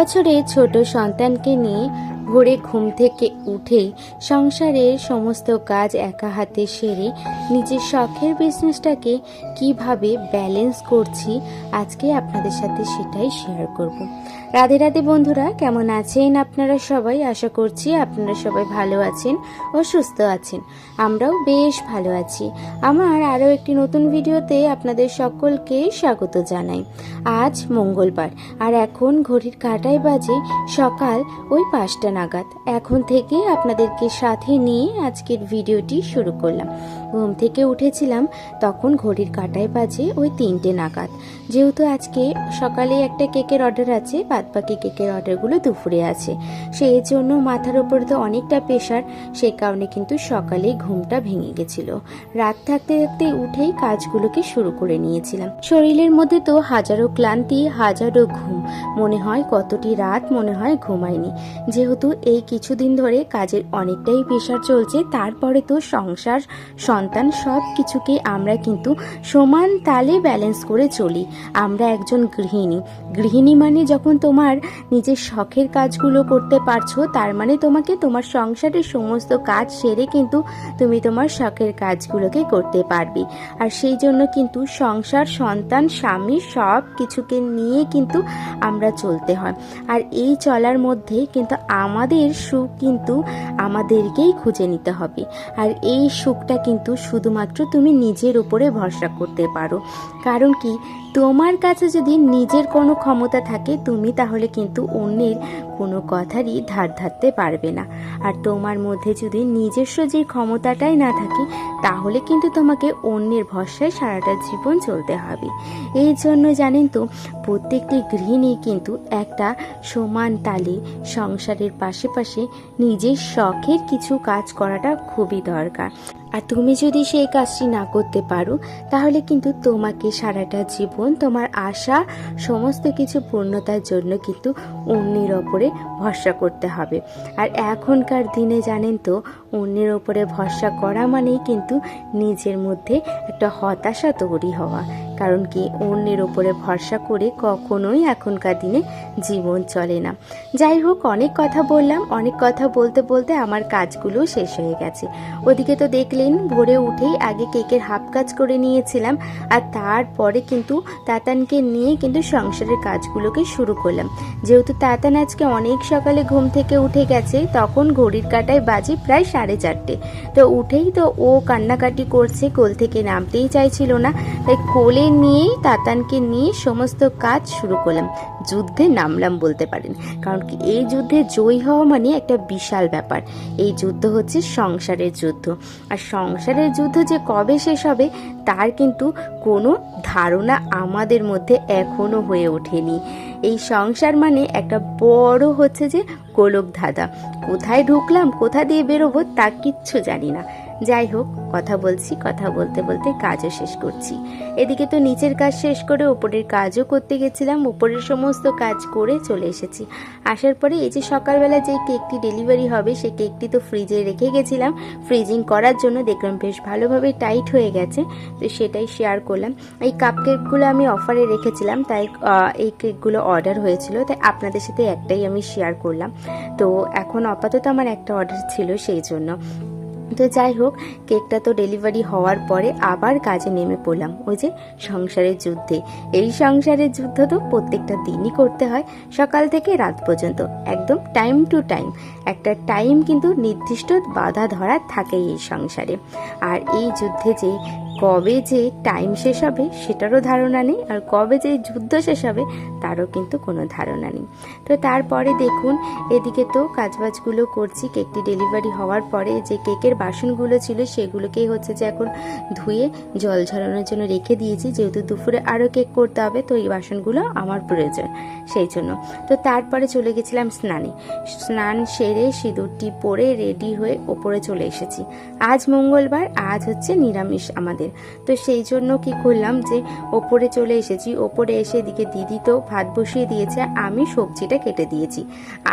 বছরের ছোট সন্তানকে নিয়ে ভোরে ঘুম থেকে উঠেই সংসারের সমস্ত কাজ একা হাতে সেরে নিজের শখের বিজনেসটাকে কিভাবে ব্যালেন্স করছি আজকে আপনাদের সাথে সেটাই শেয়ার করব। রাধে রাধে বন্ধুরা, কেমন আছেন আপনারা সবাই? আশা করছি আপনারা সবাই ভালো আছেন ও সুস্থ আছেন। আমরাও বেশ ভালো আছি। আমার আরও একটি নতুন ভিডিওতে আপনাদের সকলকে স্বাগত জানাই। আজ মঙ্গলবার আর এখন ঘড়ির কাঁটায় বাজে সকাল ওই 5টা নাগাদ। এখন থেকে আপনাদেরকে সাথে নিয়ে আজকের ভিডিওটি শুরু করলাম। ঘুম থেকে উঠেছিলাম তখন ঘড়ির কাঁটায় বাজে ওই 3টে নাগাদ। যেহেতু আজকে সকালে একটা কেকের অর্ডার আছে, বাদবাকি কেকের অর্ডারগুলো দুপুরে আছে, সেই জন্য মাথার ওপর তো অনেকটা প্রেশার। সেই কারণে কিন্তু সকালে ঘুমটা ভেঙে গেছিল। রাত থাকতে থাকতে উঠেই কাজগুলোকে শুরু করে নিয়েছিলাম। শরীরের মধ্যে তো হাজারো ক্লান্তি, হাজারো ঘুম, মনে হয় কতটি রাত মনে হয় ঘুমায়নি। যেহেতু এই কিছুদিন ধরে কাজের অনেকটাই প্রেশার চলছে, তারপরে তো সংসার, সন্তান সব কিছুকে আমরা কিন্তু সমান তালে ব্যালেন্স করে চলি। আমরা একজন গৃহিণী মানে যখন তোমার নিজের শখের কাজগুলো করতে পারছো, তার মানে তোমাকে তোমার সংসারের সমস্ত কাজ সেরে কিন্তু তুমি তোমার শখের কাজগুলোকে করতে পারবে। আর সেই জন্য কিন্তু সংসার, সন্তান, স্বামী সব কিছুকে নিয়ে কিন্তু আমরা চলতে হয়। আর এই চলার মধ্যে কিন্তু আমাদের সুখ কিন্তু আমাদেরকেই খুঁজে নিতে হবে। আর এই সুখটা কিন্তু শুধুমাত্র তুমি নিজের উপরে ভরসা করতে পারো। কারণ কি, তোমার কাছে যদি নিজের কোনো ক্ষমতা থাকে, তুমি তাহলে কিন্তু অন্যের কোনো কথারই ধার ধারতে পারবে না। আর তোমার মধ্যে যদি নিজস্ব যে ক্ষমতাটাই না থাকে, তাহলে কিন্তু তোমাকে অন্যের ভরসায় সারাটা জীবন চলতে হবে। এই জন্য জানেন তো, প্রত্যেকটি গৃহিণী কিন্তু একটা সমান তালে সংসারের পাশে নিজের শখের কিছু কাজ করাটা খুবই দরকার। আর তুমি যদি সেই কাজটি না করতে পারো, তাহলে কিন্তু তোমাকে সারাটা জীবন তোমার আশা সমস্ত কিছু পূর্ণতার জন্য কিন্তু অন্যের ওপরে ভরসা করতে হবে। আর এখনকার দিনে জানেন তো, অন্যের ওপরে ভরসা করা মানেই কিন্তু নিজের মধ্যে একটা হতাশা তৈরি হওয়া। কারণ কি, অন্যের ওপরে ভরসা করে কখনোই এখনকার দিনে জীবন চলে না। যাই হোক, অনেক কথা বললাম। অনেক কথা বলতে বলতে আমার কাজগুলো শেষ হয়ে গেছে। ওদিকে তো দেখলেন, ভোরে উঠেই আগে কেকের হাফ কাজ করে নিয়েছিলাম, আর তারপরে কিন্তু তাতানকে নিয়ে কিন্তু সংসারের কাজগুলোকে শুরু করলাম। যেহেতু তাতান আজকে অনেক সকালে ঘুম থেকে উঠে গেছে, তখন ঘড়ির কাঁটায় বাজে প্রায় 4:30। তো উঠেই তো ও কান্নাকাটি করছে, কোল থেকে নামতেই চাইছিল না। তাই কোলে নিয়েই তাতানকে নিয়ে সমস্ত কাজ শুরু করলাম। যুদ্ধে নামলাম বলতে পারেন। কারণ কি, এই যুদ্ধে জয়ী হওয়া মানে একটা বিশাল ব্যাপার। এই যুদ্ধ হচ্ছে সংসারের যুদ্ধ। আর সংসারের যুদ্ধ যে কবে শেষ হবে তার কিন্তু কোনো ধারণা আমাদের মধ্যে এখনো হয়ে ওঠেনি। এই সংসার মানে একটা বড় হচ্ছে যে গোলক ধাঁধা। কোথায় ঢুকলাম, কোথা দিয়ে বেরোবো তা কিচ্ছু জানি না। যাই হোক, কথা বলছি, কথা বলতে বলতে কাজও শেষ করছি। এদিকে তো নিচের কাজ শেষ করে ওপরের কাজও করতে গেছিলাম। ওপরের সমস্ত কাজ করে চলে এসেছি। আসার পরে এই যে সকালবেলা যে কেকটি ডেলিভারি হবে, সেই কেকটি তো ফ্রিজে রেখে গেছিলাম ফ্রিজিং করার জন্য। দেখলাম বেশ ভালোভাবে টাইট হয়ে গেছে, তো সেটাই শেয়ার করলাম। এই কাপ কেকগুলো আমি অফারে রেখেছিলাম, তাই এই কেকগুলো অর্ডার হয়েছিল, তাই আপনাদের সাথে একটাই আমি শেয়ার করলাম। তো এখন আপাতত আমার একটা অর্ডার ছিল, সেই জন্য। তো যাই হোক, কেকটা তো ডেলিভারি হওয়ার পরে আবার কাজে নেমে পড়লাম ওই যে সংসারের যুদ্ধে। এই সংসারের যুদ্ধ তো প্রত্যেকটা দিনই করতে হয়, সকাল থেকে রাত পর্যন্ত, একদম টাইম টু টাইম। একটা টাইম কিন্তু নির্দিষ্ট বাধা ধরা থাকে এই সংসারে। আর এই যুদ্ধে যে কবে যে টাইম শেষ হবে সেটারও ধারণা নেই, আর কবে যে যুদ্ধ শেষ হবে তারও কিন্তু কোনো ধারণা নেই। তো তারপরে দেখুন, এদিকে তো কাজবাজগুলো করছি। কেকটি ডেলিভারি হওয়ার পরে যে কেকের বাসনগুলো ছিল সেগুলোকেই হচ্ছে যে এখন ধুয়ে জল ঝরানোর জন্য রেখে দিয়েছি। যেহেতু দুপুরে আরও কেক করতে হবে, তো এই বাসনগুলো আমার প্রয়োজন, সেই জন্য। তো তারপরে চলে গেছিলাম স্নানে। স্নান সেরে সিঁদুরটি পরে রেডি হয়ে ওপরে চলে এসেছি। আজ মঙ্গলবার, আজ হচ্ছে নিরামিষ আমাদের। তো সেই জন্য কি করলাম যে ওপরে চলে এসেছি। ওপরে এসে এদিকে দিদি তো ভাত বসিয়ে দিয়েছে, আমি সবজিটা কেটে দিয়েছি।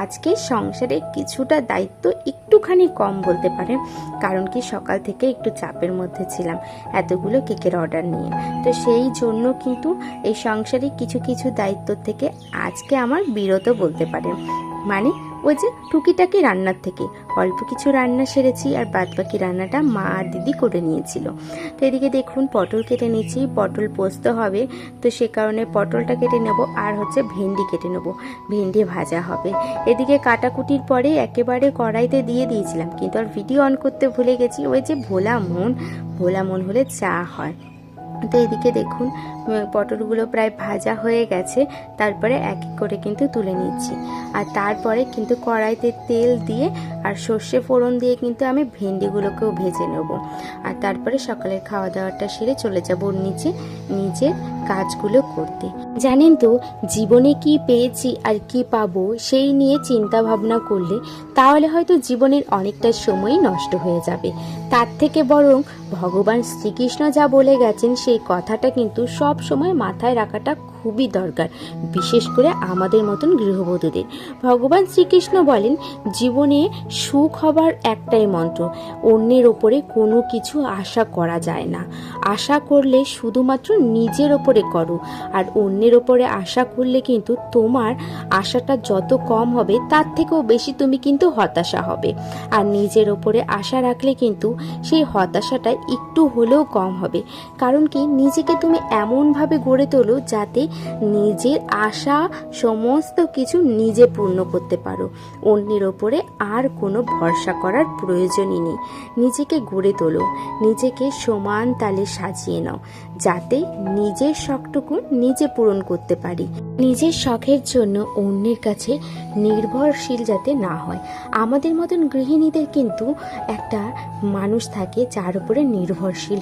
আজকে সংসারে কিছুটা দায়িত্ব একটুখানি কম বলতে পারেন, কারণ কি সকাল থেকে একটু চাপের মধ্যে ছিলাম এতগুলো কেকের অর্ডার নিয়ে। তো সেই জন্য কিন্তু এই সংসারে কিছু কিছু দায়িত্ব থেকে আজকে আমার বিরত বলতে পারেন। মানে ওই যে টুকিটাকি রান্নার থেকে অল্প কিছু রান্না সেরেছি, আর বাদবাকি রান্নাটা মা আর দিদি করে নিয়েছিল। তো এদিকে দেখুন পটল কেটে নিয়েছি, পটল পোস্ত হবে, তো সে কারণে পটলটা কেটে নেব, আর হচ্ছে ভেন্ডি কেটে নেব, ভেন্ডি ভাজা হবে। এদিকে কাটাকুটির পরে একেবারে কড়াইতে দিয়ে দিয়েছিলাম, কিন্তু আর ভিডিও অন করতে ভুলে গেছি। ওই যে ভোলা মন হলে যা হয়। তো এদিকে দেখুন পটলগুলো প্রায় ভাজা হয়ে গেছে, তারপরে এক এক করে কিন্তু তুলে নিচ্ছি। আর তারপরে কিন্তু কড়াইতে তেল দিয়ে আর সর্ষে ফোড়ন দিয়ে কিন্তু আমি ভেন্ডিগুলোকেও ভেজে নেব। আর তারপরে সকালের খাওয়া দাওয়াটা সেরে চলে যাব নিচে নিজের কাজগুলো করতে। জানেন তো, জীবনে কি পেয়েছি আর কি পাবো সেই নিয়ে চিন্তা ভাবনা করলে তাহলে হয়তো জীবনের অনেকটা সময়ই নষ্ট হয়ে যাবে। তার থেকে বরং ভগবান শ্রীকৃষ্ণ যা বলে গেছেন সেই কথাটা কিন্তু সব সময় মাথায় রাখাটা খুবই দরকার, বিশেষ করে আমাদের মতন গৃহবধূদের। ভগবান শ্রীকৃষ্ণ বলেন, জীবনে সুখ হবার একটাই মন্ত্র, অন্যের ওপরে কোনো কিছু আশা করা যায় না। আশা করলে শুধুমাত্র নিজের ওপরে করো, আর অন্যের ওপরে আশা করলে কিন্তু তোমার আশাটা যত কম হবে তার থেকেও বেশি তুমি কিন্তু হতাশা হবে। আর নিজের ওপরে আশা রাখলে কিন্তু সেই হতাশাটা একটু হলেও কম হবে। কারণ কি, নিজেকে তুমি এমনভাবে গড়ে তোলো যাতে নিজের আশা সমস্ত কিছু নিজে পূর্ণ করতে পারো, অন্যের ওপরে আর কোনো ভরসা করার প্রয়োজনই নেই। নিজেকে গড়ে তোলো, নিজেকে সমান তালে সাজিয়ে নাও, যাতে নিজের শখটুকু নিজে পূরণ করতে পারি। নিজের শখের জন্য অন্যের কাছে নির্ভরশীল যাতে না হয়। আমাদের মতন গৃহিণীদের কিন্তু একটা মানুষ থাকে যার উপরে নির্ভরশীল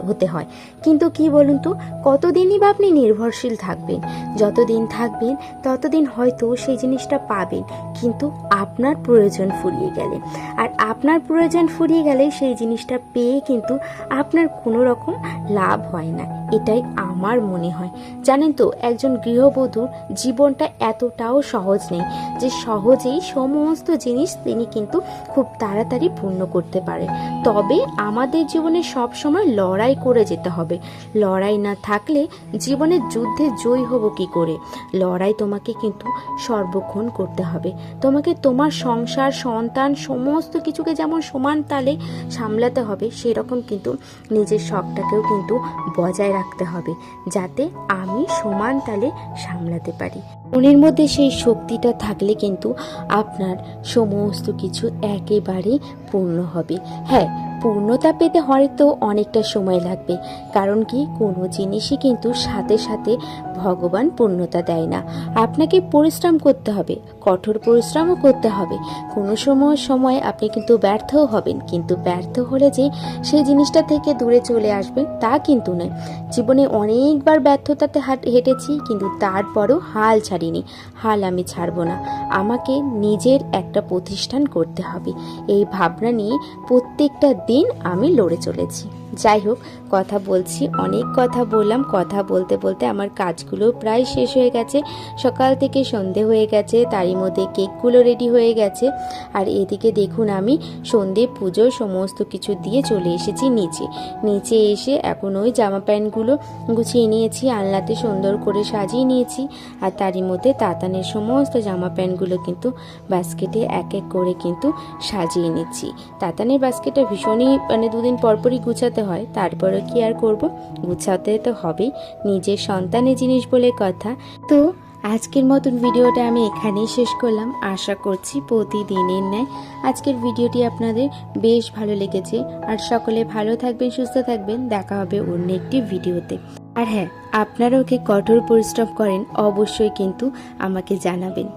হতে হয়। কিন্তু কি বলুন তো, কতদিনই বা আপনি নির্ভরশীল থাকবেন? যতদিন থাকবেন ততদিন হয়তো সেই জিনিসটা পাবেন, কিন্তু আপনার প্রয়োজন ফুরিয়ে গেলে, আর আপনার প্রয়োজন ফুরিয়ে গেলে সেই জিনিসটা পেয়ে কিন্তু আপনার কোনো রকম লাভ হয় না, এটাই আমার মনে হয়। জানেন তো, একজন গৃহবধূর জীবনটা এতটাও সহজ নেই যে সহজেই সমস্ত জিনিস তিনি কিন্তু খুব তাড়াতাড়ি পূর্ণ করতে পারে। তবে আমাদের জীবনে সব সময় লড়াই করে যেতে হবে। লড়াই না থাকলে জীবনের যুদ্ধে জয়ী হব কি করে? লড়াই তোমাকে কিন্তু সর্বক্ষণ করতে হবে। তোমাকে তোমার সংসার, সন্তান সমস্ত কিছুকে যেমন সমান তালে সামলাতে হবে, সেরকম কিন্তু নিজের শখটাকেও কিন্তু বজায় রাখতে হবে, যাতে আমি সমান তালে সামলাতে পারি। মনের মধ্যে সেই শক্তিটা থাকলে কিন্তু আপনার সমস্ত কিছু একেবারে পূর্ণ হবে। হ্যাঁ, পূর্ণতা পেতে হয়তো অনেকটা সময় লাগবে, কারণ কি, কোনো জিনিসই কিন্তু সাথে সাথে ভগবান পূর্ণতা দেয় না। আপনাকে পরিশ্রম করতে হবে, কঠোর পরিশ্রমও করতে হবে। কোনো সময় আপনি কিন্তু ব্যর্থও হবেন, কিন্তু ব্যর্থ হলে যে সেই জিনিসটা থেকে দূরে চলে আসবেন তা কিন্তু নয়। জীবনে অনেকবার ব্যর্থতাতে হেঁটেছি, কিন্তু তারপরও হাল ছাড়িনি। হাল আমি ছাড়বো না, আমাকে নিজের একটা প্রতিষ্ঠান করতে হবে, এই ভাবনা নিয়ে প্রত্যেকটা দিন আমি লড়ে চলেছি। যাই হোক, কথা বলছি, অনেক কথা বললাম। কথা বলতে বলতে আমার কাজগুলো প্রায় শেষ হয়ে গেছে। সকাল থেকে সন্ধে হয়ে গেছে, তারই মধ্যে কেকগুলো রেডি হয়ে গেছে। আর এদিকে দেখুন, আমি সন্ধে পুজো সমস্ত কিছু দিয়ে চলে এসেছি নিচে এসে এখন ওই জামা প্যান্টগুলো গুছিয়ে নিয়েছি, আলনাতে সুন্দর করে সাজিয়ে নিয়েছি। আর তারই মধ্যে তাতানের সমস্ত জামা প্যান্টগুলো কিন্তু বাস্কেটে এক এক করে কিন্তু সাজিয়ে নিচ্ছি। তাতানের বাস্কেটটা ভীষণই দুদিন পরপরই গুছাতে হয়, তারপরে কি আর করব, গুছাতে তো হবেই, নিজের সন্তানের জিনিস বলে কথা। তো আজকের মতন ভিডিওটা আমি এখানেই শেষ করলাম। আশা করছি প্রতিদিনের ন্যায় আজকের ভিডিওটি আপনাদের বেশ ভালো লেগেছে। আর সকলে ভালো থাকবেন, সুস্থ থাকবেন, দেখা হবে অন্য একটি ভিডিওতে। আর হ্যাঁ, আপনারাও কি কঠোর পরিশ্রম করেন, অবশ্যই কিন্তু আমাকে জানাবেন।